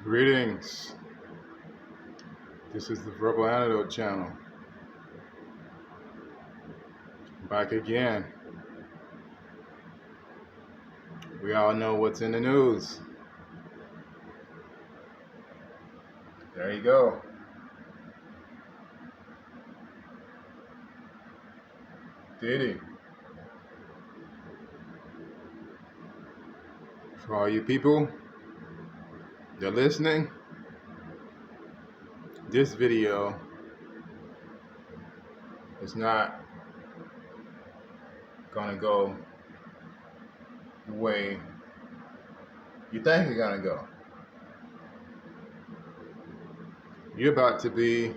Greetings. This is the Verbal Antidote channel. Back again. We all know what's in the news. There you go. DIDDY. For all you people that are listening, this video is not gonna go the way you think it's gonna go. You're about to be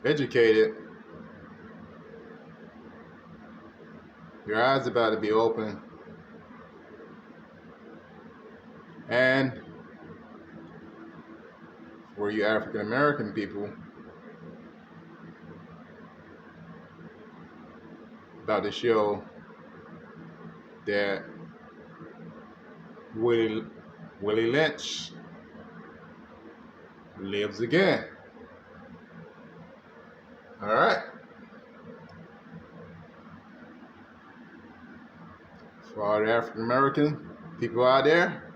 educated. Your eyes are about to be open. And for you African American people, about to show that Willie Lynch lives again. All right. For all the African American people out there,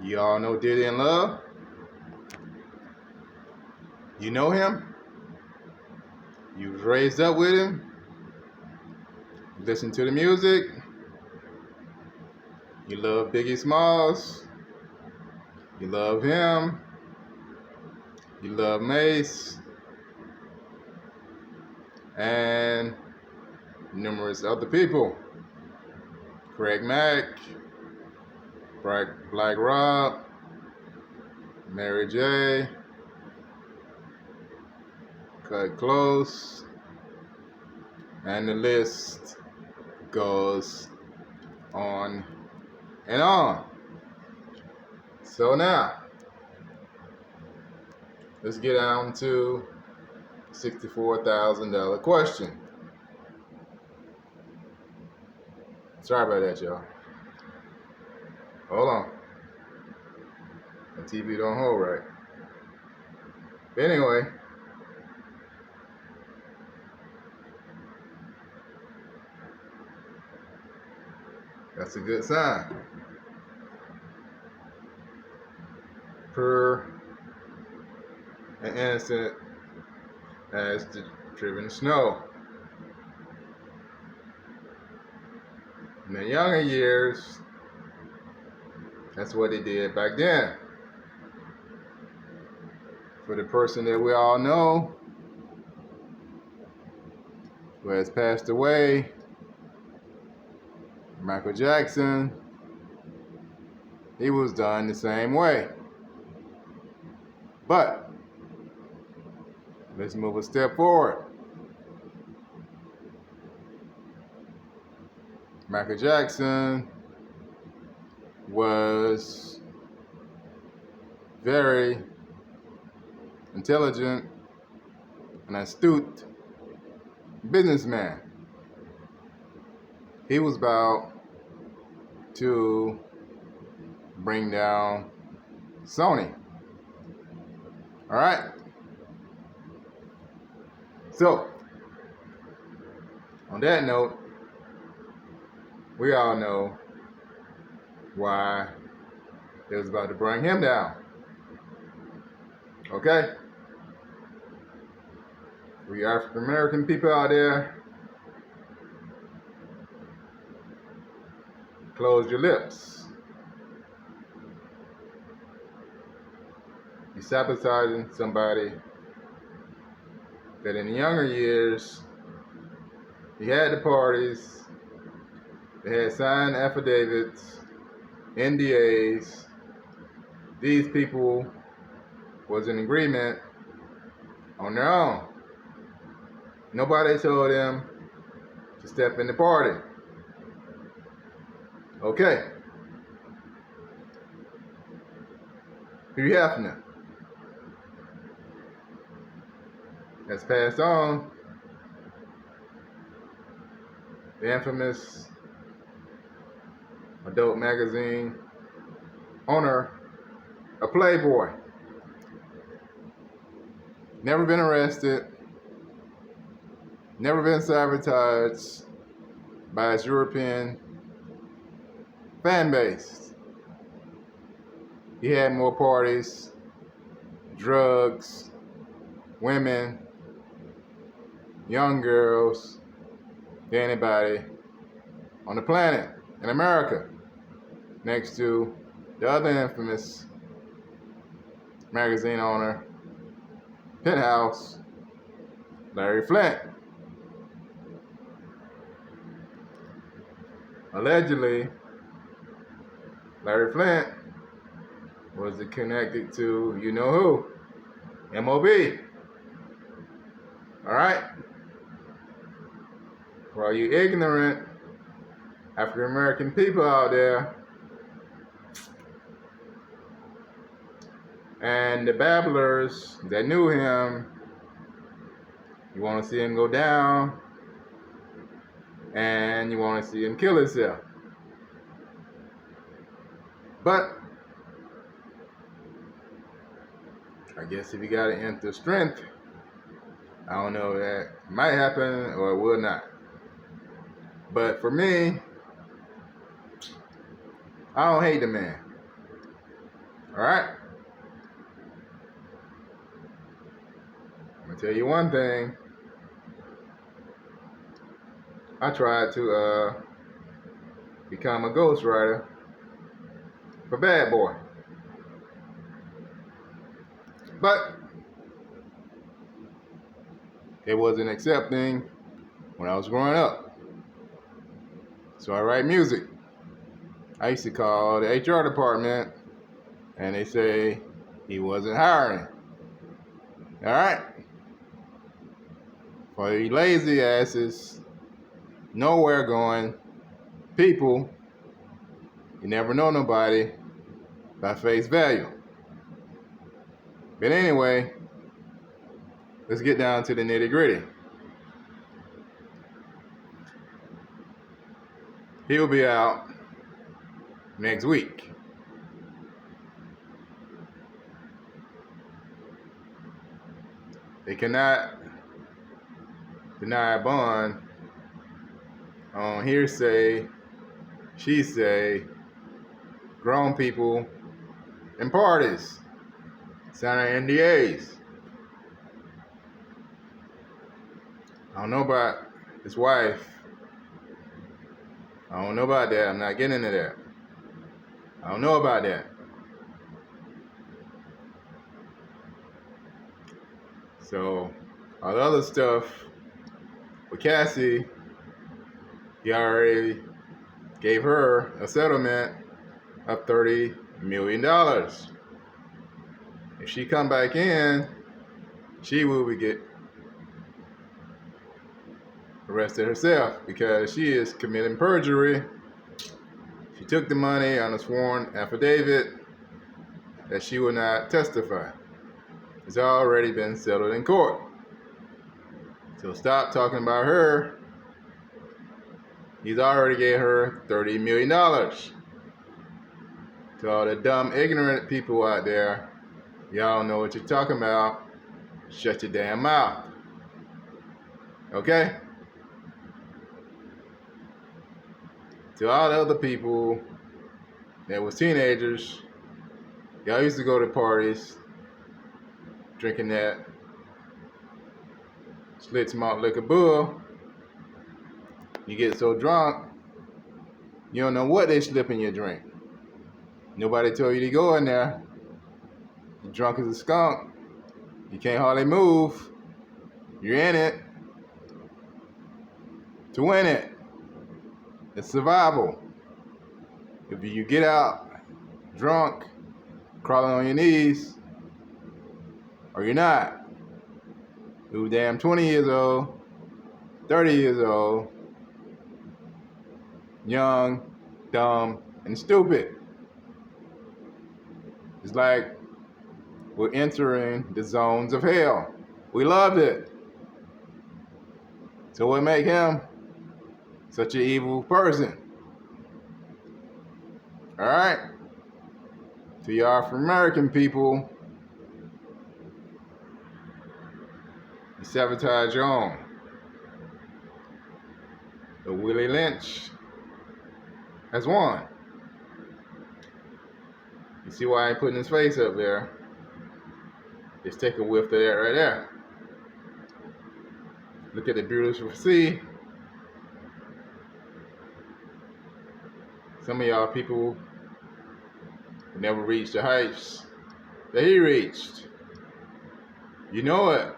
you all know Diddy in Love. You know him. You was raised up with him. Listen to the music. You love Biggie Smalls. You love him. You love Mace. And numerous other people. Craig Mack, Black Rob, Mary J, Cut Close, and the list goes on and on. So now, let's get down to $64,000 question. Sorry about that, y'all. Hold on. The TV don't hold right. Anyway, that's a good sign. Per an innocent as the driven snow. In the younger years, that's what they did back then. For the person that we all know who has passed away, Michael Jackson, he was done the same way. But let's move a step forward. Michael Jackson was very intelligent and astute businessman. He was about to bring down Sony. All right. So, on that note, we all know why they was about to bring him down. Okay? We African American people out there, close your lips. You're sabotaging somebody that in the younger years, he had the parties, they had signed affidavits, NDAs. These people was in agreement on their own. Nobody told them to step in the party. Okay. Hugh Hefner has passed on. The infamous adult magazine owner, a playboy. Never been arrested. Never been sabotaged by his European fan base. He had more parties, drugs, women, young girls than anybody on the planet in America, next to the other infamous magazine owner, Penthouse, Larry Flint. Allegedly, Larry Flint was connected to you know who, MOB. All right? For all you ignorant African American people out there, and the babblers that knew him, you want to see him go down, and you want to see him kill himself. But I guess if you got to enter strength, I don't know, that might happen or it will not. But for me, I don't hate the man. All right? I'm going to tell you one thing. I tried to become a ghostwriter for Bad Boy. But it wasn't accepting when I was growing up. So I write music. I used to call the HR department and they say he wasn't hiring. All right? For you lazy asses, nowhere going people, you never know nobody by face value. But anyway, let's get down to the nitty-gritty. He'll be out next week. They cannot deny a bond on hearsay, she say, grown people and parties, signing NDAs. I don't know about his wife. I don't know about that. I'm not getting into that. I don't know about that. So, all the other stuff with Cassie, he already gave her a settlement of $30 million. If she come back in, she will get arrested herself because she is committing perjury. She took the money on a sworn affidavit that she will not testify. It's already been settled in court. So stop talking about her. He's already gave her $30 million. To all the dumb, ignorant people out there, y'all don't know what you're talking about. Shut your damn mouth. Okay? To all the other people that was teenagers, y'all used to go to parties, drinking that Schlitz malt liquor bull. You get so drunk, you don't know what they slip in your drink. Nobody told you to go in there. You're drunk as a skunk. You can't hardly move. You're in it to win it. It's survival. If you get out drunk, crawling on your knees, or you're not. You're damn 20 years old, 30 years old, young, dumb, and stupid. It's like we're entering the zones of hell. We loved it. So what make him such an evil person? All right? To you African-American people, you sabotage your own. But Willie Lynch has won. You see why I ain't putting his face up there? Just take a whiff of that right there. Look at the beautiful sea. Some of y'all people never reached the heights that he reached. You know it.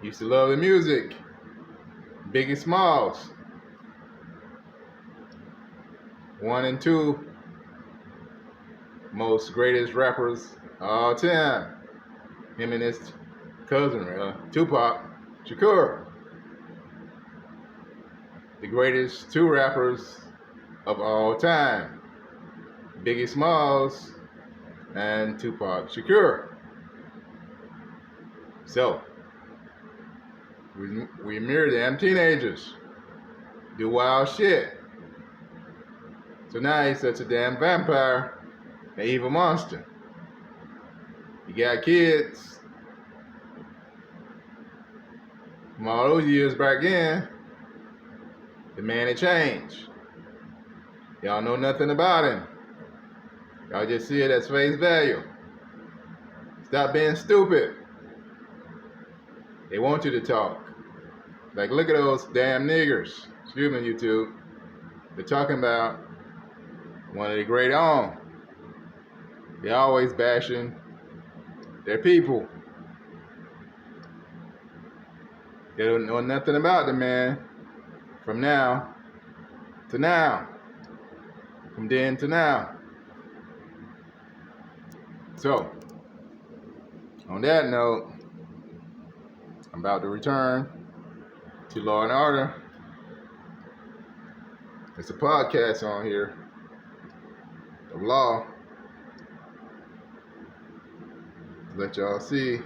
Used to love the music. Biggie Smalls. 1 and 2 most greatest rappers of all time. Him and his cousin, Tupac Shakur. The greatest 2 rappers of all time. Biggie Smalls and Tupac Shakur. So, we mirror them teenagers. Do wild shit. So now he's such a damn vampire, an evil monster. You got kids from all those years back in. The man had changed. Y'all know nothing about him. Y'all just see it as face value. Stop being stupid. They want you to talk. Like, look at those damn niggers. Excuse me, YouTube. They're talking about one of the great on. They're always bashing their people. They don't know nothing about the man from now to now. From then to now. So, on that note, I'm about to return to Law and Order. It's a podcast on here of law to let y'all see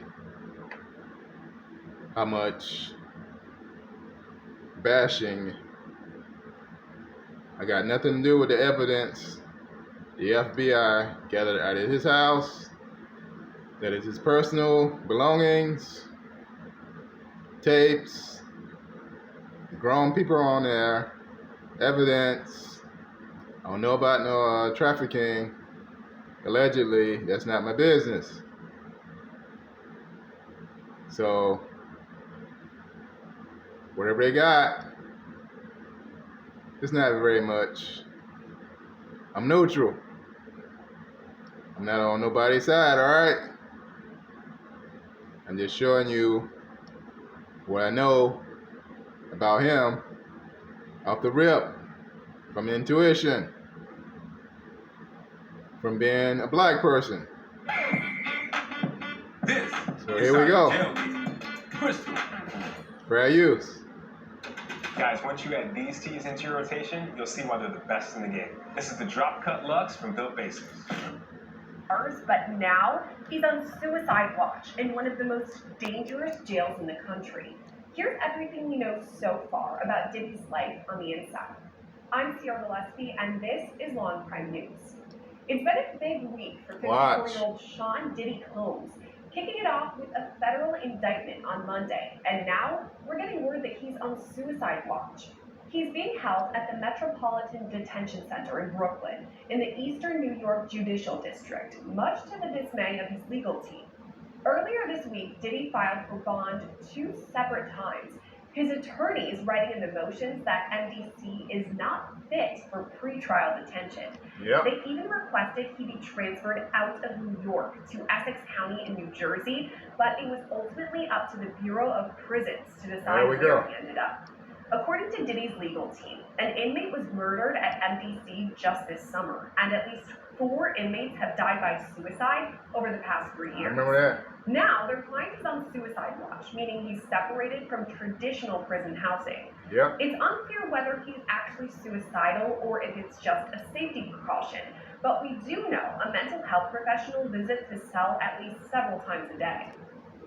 how much bashing I got nothing to do with the evidence the FBI gathered out of his house. That is his personal belongings, tapes, grown people on there, evidence. I don't know about no trafficking. Allegedly, that's not my business. So, whatever they got, it's not very much. I'm neutral. I'm not on nobody's side, alright? I'm just showing you what I know about him off the rip, from intuition, from being a black person. This so here we go. Fair use. Guys, once you add these teas into your rotation, you'll see why they're the best in the game. This is the Drop Cut Luxe from Built Basics. But now he's on suicide watch in one of the most dangerous jails in the country. Here's everything you know so far about Diddy's life on the inside. I'm Sierra Gillespie, and this is Law and Crime News. It's been a big week for 54-year-old Sean Diddy Combs, kicking it off with a federal indictment on Monday. And now we're getting word that he's on suicide watch. He's being held at the Metropolitan Detention Center in Brooklyn, in the Eastern New York Judicial District, much to the dismay of his legal team. Earlier this week, Diddy filed for bond 2 separate times. His attorneys writing in the motions that MDC is not fit for pretrial detention. Yep. They even requested he be transferred out of New York to Essex County in New Jersey, but it was ultimately up to the Bureau of Prisons to decide where he ended up. According to Diddy's legal team, an inmate was murdered at MDC just this summer, and at least 4 inmates have died by suicide over the past 3 years. I remember that. Now, their client is on suicide watch, meaning he's separated from traditional prison housing. Yep. It's unclear whether he's actually suicidal or if it's just a safety precaution, but we do know a mental health professional visits his cell at least several times a day.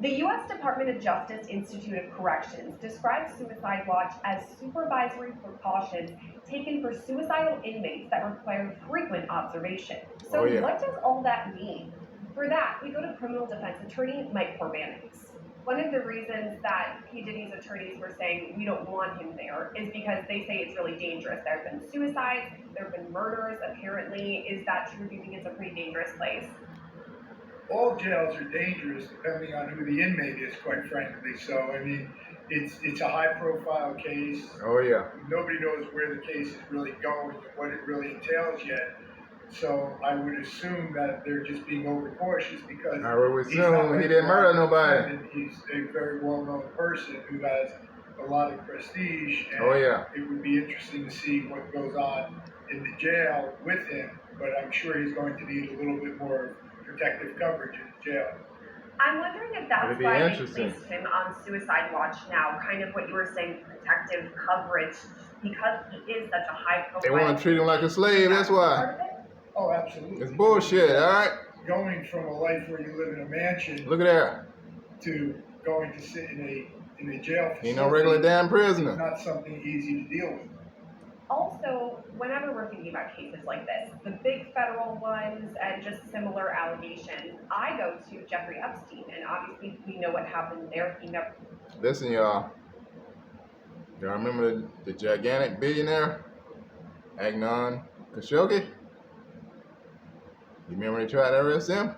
The U.S. Department of Justice Institute of Corrections describes suicide watch as supervisory precautions taken for suicidal inmates that require frequent observation. So what does all that mean? For that, we go to criminal defense attorney Mike Corbanix. One of the reasons that P. Diddy's attorneys were saying we don't want him there is because they say it's really dangerous. There have been suicides, there have been murders, apparently. Is that true? Do you think it's a pretty dangerous place? All jails are dangerous depending on who the inmate is, quite frankly. So, I mean, it's a high-profile case. Oh, yeah. Nobody knows where the case is really going and what it really entails yet. So I would assume that they're just being overcautious because I would assume he didn't murder nobody. And he's a very well-known person who has a lot of prestige. And oh, yeah. It would be interesting to see what goes on in the jail with him, but I'm sure he's going to need a little bit more protective coverage in the jail. I'm wondering if that's why they placed him on suicide watch now, kind of what you were saying, protective coverage, because he is such a high profile. They want to treat him like a slave, that's why. Oh, absolutely. It's bullshit, all right? Going from a life where you live in a mansion look at that, to going to sit in a jail facility. Ain't no regular damn prisoner. Not something easy to deal with. Also, whenever we're thinking about cases like this, the big federal ones and just similar allegations, I go to Jeffrey Epstein, and obviously we know what happened there. He never. Listen, y'all. Y'all remember the gigantic billionaire, Agnon Khashoggi? You remember they tried to arrest him?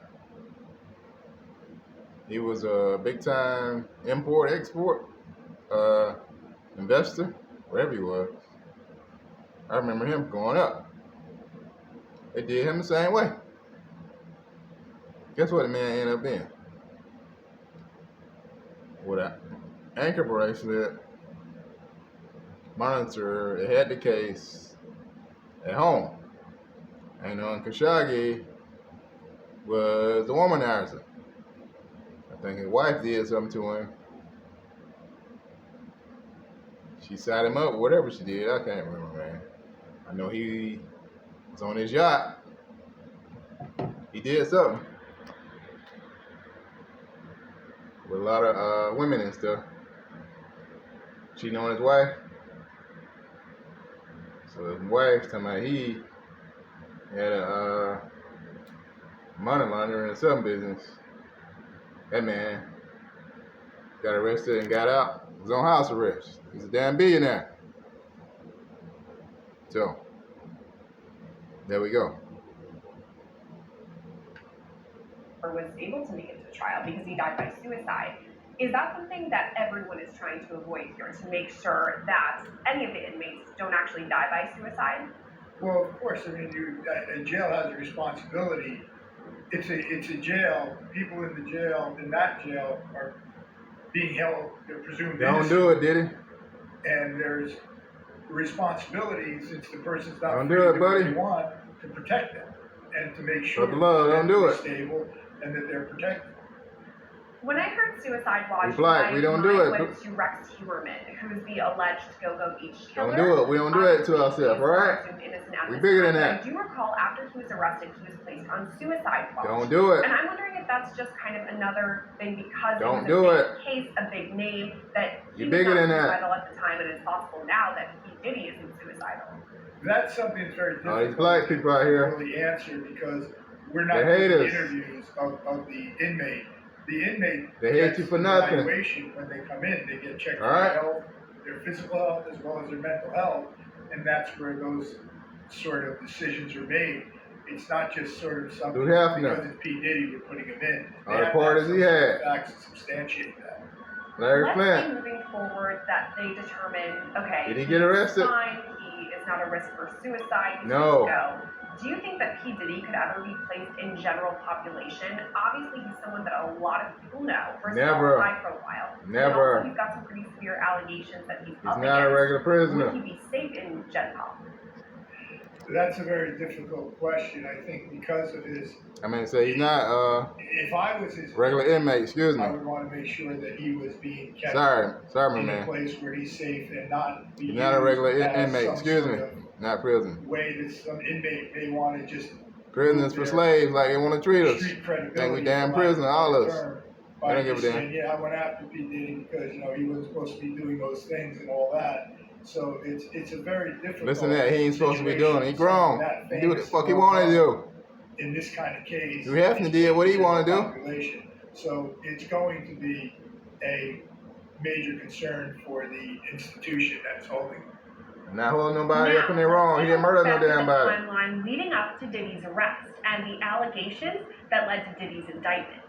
He was a big-time import-export investor, wherever he was. I remember him going up. They did him the same way. Guess what the man ended up being? With an anchor bracelet, monitor, they had the case at home. And Khashoggi was the womanizer. I think his wife did something to him. She sat him up, whatever she did, I can't remember, man. I know he was on his yacht. He did something. With a lot of women and stuff. Cheating on his wife. So his wife talking about he had a money laundering or some business. That man got arrested and got out. He was on house arrest. He's a damn billionaire. So, there we go. Or was able to make it to trial because he died by suicide. Is that something that everyone is trying to avoid here, to make sure that any of the inmates don't actually die by suicide? Well, of course. I mean, a jail has a responsibility. It's a jail. People in the jail, in that jail, are being held. They're presumed innocent. Don't do it, Diddy. And there's responsibility, since the person's not don't free do to it, do what buddy. they want, to protect them and to make sure But love, that don't do they're it. stable and that they're protected. When I heard suicide watch, He's black. We don't do it. went to Rex Huerman, who's the alleged Go-Go Beach killer. Don't do it. We don't do it to ourselves, all right? We bigger than that. I do recall after he was arrested, he was placed on suicide watch. Don't do it. And I'm wondering if that's just kind of another thing because Don't it do was a it. big case, a big name, that he You're was bigger not than that. suicidal at the time, and it's possible now that Diddy isn't suicidal. That's something that's very difficult These black people out here. to really answer, because we're not They hate doing us. interviews of the inmate. The inmate They hate gets you for an nothing. evaluation when they come in. They get checked All for right. their health, their physical health, as well as their mental health, and that's where those sort of decisions are made. It's not just sort of something Do half because now. it's P. Diddy we're putting him in. All They the have to have parties some he sort had. of facts to substantiate that. Larry Let's Flint. say moving forward that they determine, okay, Did he get arrested? he's fine, he is not a risk for suicide, he's No. good to go. Do you think that P. Diddy could ever be placed in general population? Obviously, he's someone that a lot of people know. First Never. of all, high profile. Never. And also, he's got some pretty severe allegations that he's He's up not a against. regular prisoner. Would he be safe in gen pop? That's a very difficult question. I think because of his, I mean, so he's not if I was his regular inmate, excuse me. I would want to make sure that he was being kept Sorry, my in a man. place where he's safe and not be He's not a regular used as inmate, some excuse me. sort of Not prison. way that some inmate may want to just Prisoners for slaves like they want to treat us. street credibility. Think we for damn lack of a prisoner, all better of us. term. I don't give a damn. saying, yeah, I went after P. Diddy because, you know, he wasn't supposed to be doing those things and all that. So it's a very difficult. Listen to that. He ain't supposed to be doing it. He situation. grown. That He do what the famous fuck he and want to well-known do. In this kind of case, He Hefner did what he want to do. population. So it's going to be a major concern for the institution that's holding him. Not holding nobody up in their wrong. He didn't murder no damn body. Timeline leading up to Diddy's arrest and the allegations that led to Diddy's indictment.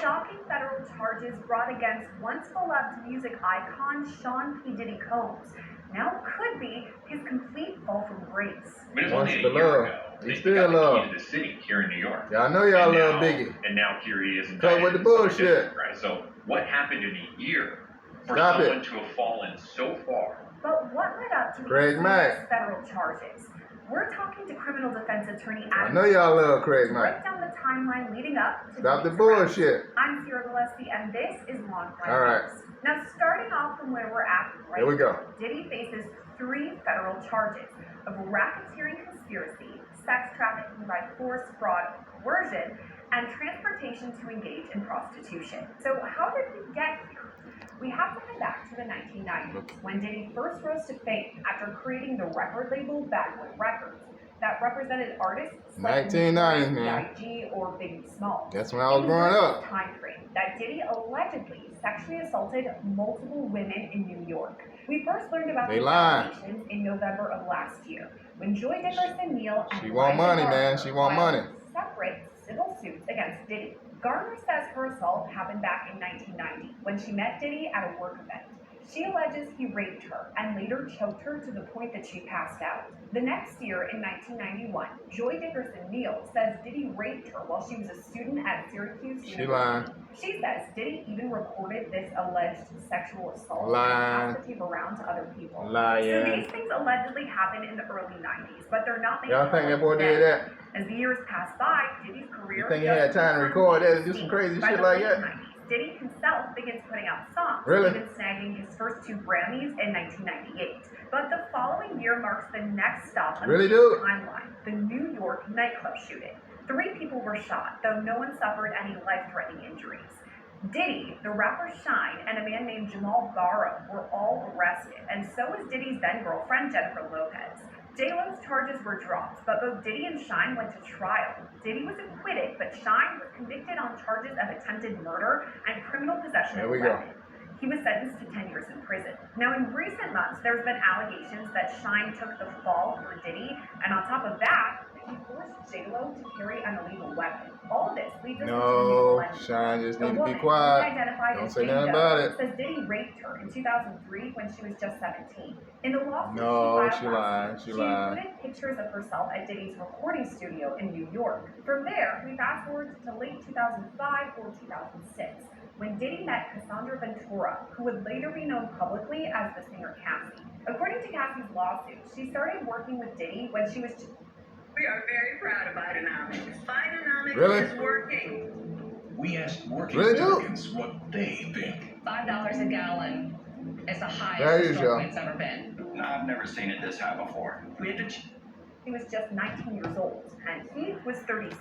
Shocking federal charges brought against once beloved music icon Sean P. Diddy Combs now could be his complete fall from grace. I mean, it was Once only a year beloved. ago. He They still got the loved. key to the city here in New York. Y'all know y'all And love now- Biggie. And now here he is. Cut with the bullshit. Right. So what happened in a year for Stop someone it. to have fallen so far? But what led up to Craig these Mack. federal charges? We're talking to criminal defense attorney I Adam know y'all love Craig to Mack. break down the timeline leading up to Stop the Diddy's arrest. bullshit. I'm Sierra Gillespie, and this is Law and All right. News. Now, starting off from where we're at right Here we go. now, Diddy faces 3 federal charges of racketeering conspiracy, sex trafficking by force, fraud, coercion, and transportation to engage in prostitution. So how did we get here? We have to head back to the 1990s, when Diddy first rose to fame after creating the record label Bad Boy Records that represented artists like 1990s, man. DIDDY or Biggie Small. That's when I was growing up. Time frame that Diddy allegedly sexually assaulted multiple women in New York. We first learned about They these lying. allegations in November of last year, when Joy Dickerson Neal and She want Eliza money, man. Garner She want filed money. separate civil suits against Diddy. Garner says her assault happened back in 1990 when she met Diddy at a work event. She alleges he raped her and later choked her to the point that she passed out. The next year, in 1991, Joy Dickerson Neal says Diddy raped her while she was a student at Syracuse She University. lying. She says Diddy even recorded this alleged sexual assault Lying. and passed the tape around to other people. So Lying. these things allegedly happened in the early 90s, but they're not. Y'all think that boy did that? As the years passed by, Diddy's career. You think he had time to record that and do some crazy By shit the like late that? 90s, Diddy himself begins putting out songs, Really? even snagging his first 2 Grammys in 1998. But the following year marks the next stop on Really, the dude? timeline, the New York nightclub shooting. 3 people were shot, though no one suffered any life-threatening injuries. Diddy, the rapper Shine, and a man named Jamal Barrow were all arrested, and so was Diddy's then-girlfriend Jennifer Lopez. J-Lo's charges were dropped, but both Diddy and Shine went to trial. Diddy was acquitted, but Shine was convicted on charges of attempted murder and criminal possession of a weapon. He was sentenced to 10 years in prison. Now, in recent months, there's been allegations that Shine took the fall for Diddy, and on top of that, he forced J-Lo to carry an illegal weapon. All of this leads us to No, legend. Shine just The need to woman, be quiet. identified Don't as say Diddy nothing Doe, about it. says Diddy raped her in 2003 when she was just 17. In the lawsuit No, she she filed lied. last She year, lied. included pictures of herself at Diddy's recording studio in New York. From there, we fast forward to late 2005 or 2006, when Diddy met Cassandra Ventura, who would later be known publicly as the singer Cassie. According to Cassie's lawsuit, she started working with Diddy when she was. We are very proud of Bidenomics. Bidenomics Really? is working. We asked working Really, dude? Americans what they think. $5 a gallon is the There highest you the go. it's ever been. I've never seen it this high before. We had to He was just 19 years old, and he was 37.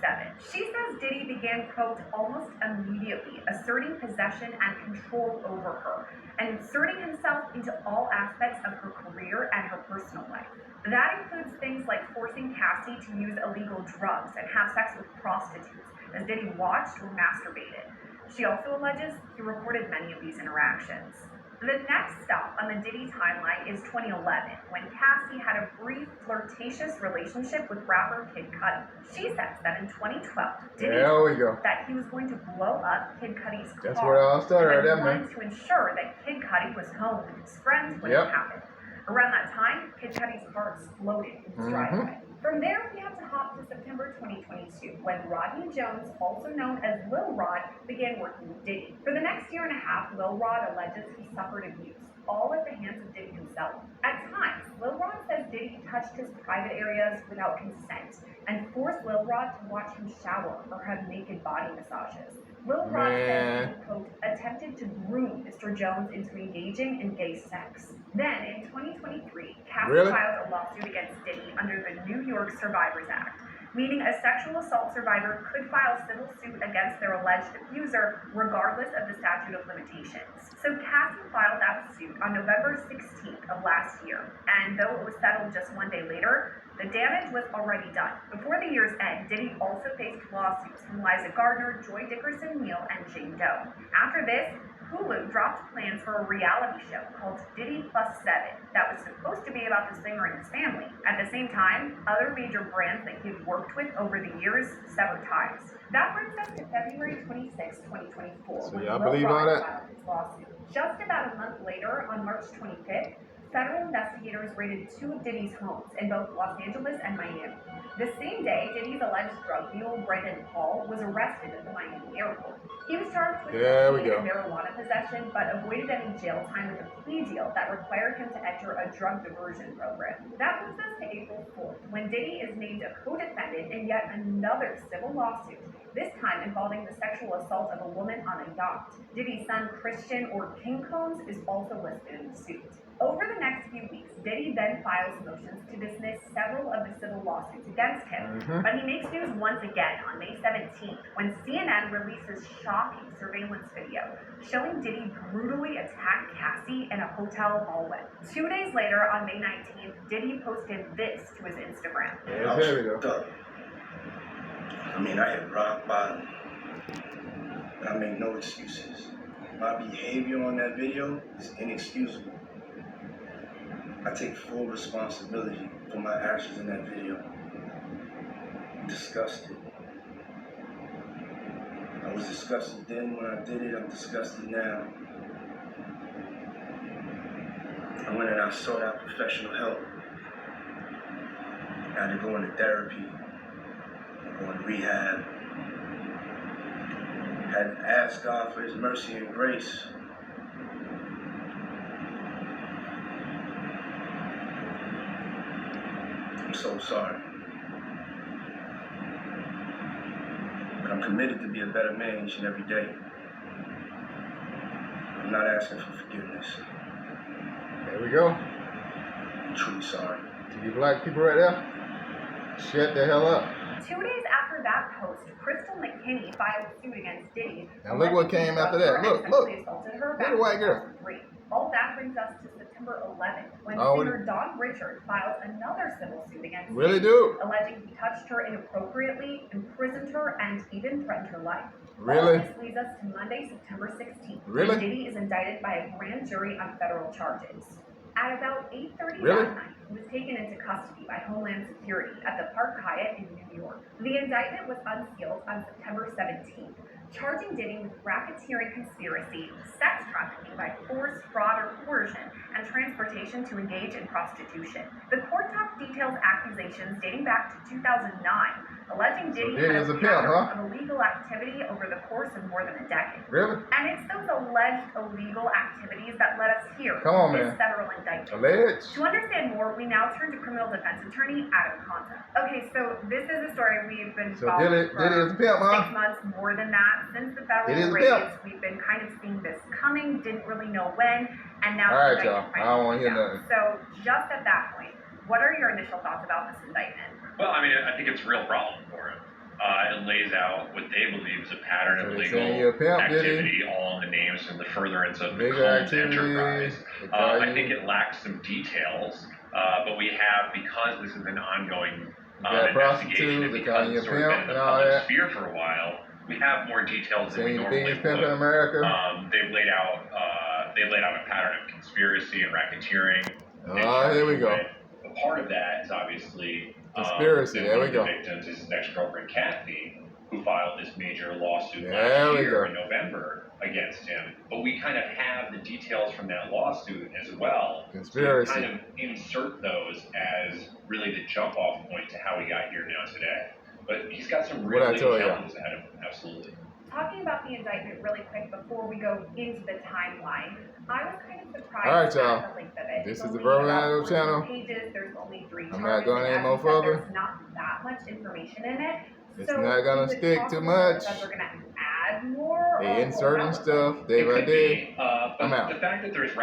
She says Diddy began, quote, almost immediately asserting possession and control over her, and inserting himself into all aspects of her career and her personal life. That includes things like forcing Cassie to use illegal drugs and have sex with prostitutes, as Diddy watched or masturbated. She also alleges he recorded many of these interactions. The next stop on the Diddy timeline is 2011, when Cassie had a brief flirtatious relationship with rapper Kid Cudi. She says that in 2012, Diddy There we told go. that he was going to blow up Kid Cudi's car. That's where it all started, and that then man. wanted to ensure that Kid Cudi was home and his friends when Yep. it happened. Around that time, Kid Cudi's car exploded in his driveway. From there, we have to hop to September 2022, when Rodney Jones, also known as Lil Rod, began working with Diddy. For the next year and a half, Lil Rod alleges he suffered abuse, all at the hands of Diddy himself. At times, Lil Rod says Diddy touched his private areas without consent and forced Lil Rod to watch him shower or have naked body massages. Lil Rod said he, quote, attempted to groom Mr. Jones into engaging in gay sex. Then, in 2023, Cassie Really? filed a lawsuit against Diddy under the New York Survivors Act. meaning a sexual assault survivor could file civil suit against their alleged abuser regardless of the statute of limitations. So Cassie filed that suit on November 16th of last year, and though it was settled just one day later, the damage was already done. Before the year's end, Diddy also faced lawsuits from Liza Gardner, Joy Dickerson-Neal, and Jane Doe. After this, Hulu dropped plans for a reality show called Diddy Plus 7 that was supposed to be about the singer and his family. At the same time, other major brands that he'd worked with over the years severed ties. That brings us to February 26, 2024, So when y'all Lil believe all Ron that? filed his lawsuit. Just about a month later, on March 25th, federal investigators raided 2 of Diddy's homes in both Los Angeles and Miami. The same day, Diddy's alleged drug mule, Brandon Paul, was arrested at the Miami airport. He was charged with cocaine and marijuana possession, but avoided any jail time with a plea deal that required him to enter a drug diversion program. That moves us to April 4th, when Diddy is named a co-defendant in yet another civil lawsuit, this time involving the sexual assault of a woman on a yacht. Diddy's son, Christian, or King Combs, is also listed in the suit. Over the next few weeks, Diddy then files motions to dismiss several of the civil lawsuits against him. But he makes news once again on May 17th when CNN releases shocking surveillance video showing Diddy brutally attack Cassie in a hotel hallway. 2 days later, on May 19th, Diddy posted this to his Instagram. Yeah, there we go. Up. I mean, I hit rock bottom. And I make no excuses. My behavior on that video is inexcusable. I take full responsibility for my actions in that video. I'm disgusted. I was disgusted then when I did it, I'm disgusted now. I went and I sought out professional help. I had to go into therapy, go into rehab. I had to ask God for His mercy and grace. I'm so sorry. But I'm committed to be a better man each and every day. I'm not asking for forgiveness. There we go. I'm truly sorry. To you black people right there, shut the hell up. 2 days after that post, Crystal McKinney filed suit against Diddy. Now look what came after that. Look. Assaulted her Look at the white girl. 2003. All that brings us to September 11th, when Oh, singer Don Richard filed another civil suit against Really, Diddy, dude? alleging he touched her inappropriately, imprisoned her, and even threatened her life. Really? All this leads us to Monday, September 16th, Really? when Diddy is indicted by a grand jury on federal charges. At about 8:30 Really? that night, he was taken into custody by Homeland Security at the Park Hyatt in New York. The indictment was unsealed on September 17th, charging Diddy with racketeering conspiracy, sex trafficking by force, fraud, or coercion, and transportation to engage in prostitution. The court doc details accusations dating back to 2009, alleging Diddy Diddy had is a a pimp, pattern huh? of illegal activity over the course of more than a decade. Really? And it's those alleged illegal activities that led us here Come on, this man. federal indictment. Alleged. To understand more, we now turn to criminal defense attorney Adam Conta. Okay, so this is a story we've been So following for Diddy is a pimp, huh? 6 months, more than that. Since the Diddy is federal a raids, pimp. we've been kind of seeing this coming, didn't really know when, and now All right, the y'all. indictment I don't wanna hear finally nothing. came out. So just at that point, what are your initial thoughts about this indictment? Well, I mean, I think it's a real problem for him. It lays out what they believe is a pattern So of they legal saying you're a pimp, Diddy. activity, all in the names and the furtherance of the Bigger Combs activity. enterprise. They call I you- think it lacks some details, but we have, because this is an ongoing You got investigation, and prostitutes, they because call you it's a sort of been pimp in the and all public that. sphere for a while, we have more details than we Saying the normally biggest pimp in would. America. They've laid out a pattern of conspiracy and racketeering. Oh, here we go. A part of that is obviously Conspiracy, that there one we of go. the victims is his ex-girlfriend Kathy, who filed this major lawsuit There last we year go. in November against him. But we kind of have the details from that lawsuit as well. Conspiracy. So we kind of insert those as really the jump-off point to how we got here now today. But he's got some What'd I real tell legal ya? challenges ahead of him, absolutely. Talking about the indictment really quick before we go into the timeline, I was kind of surprised All right, at y'all. the length of it. This It's is the only Verbal about Anecdote 14 channel. pages. There's only 3 I'm charges. not going and any as more you said, further. There's not that much information in it. It's So not gonna is it stick too possible much. that they're gonna add more? or They inserting how? stuff day It by could day. be, but I'm out. the fact that there's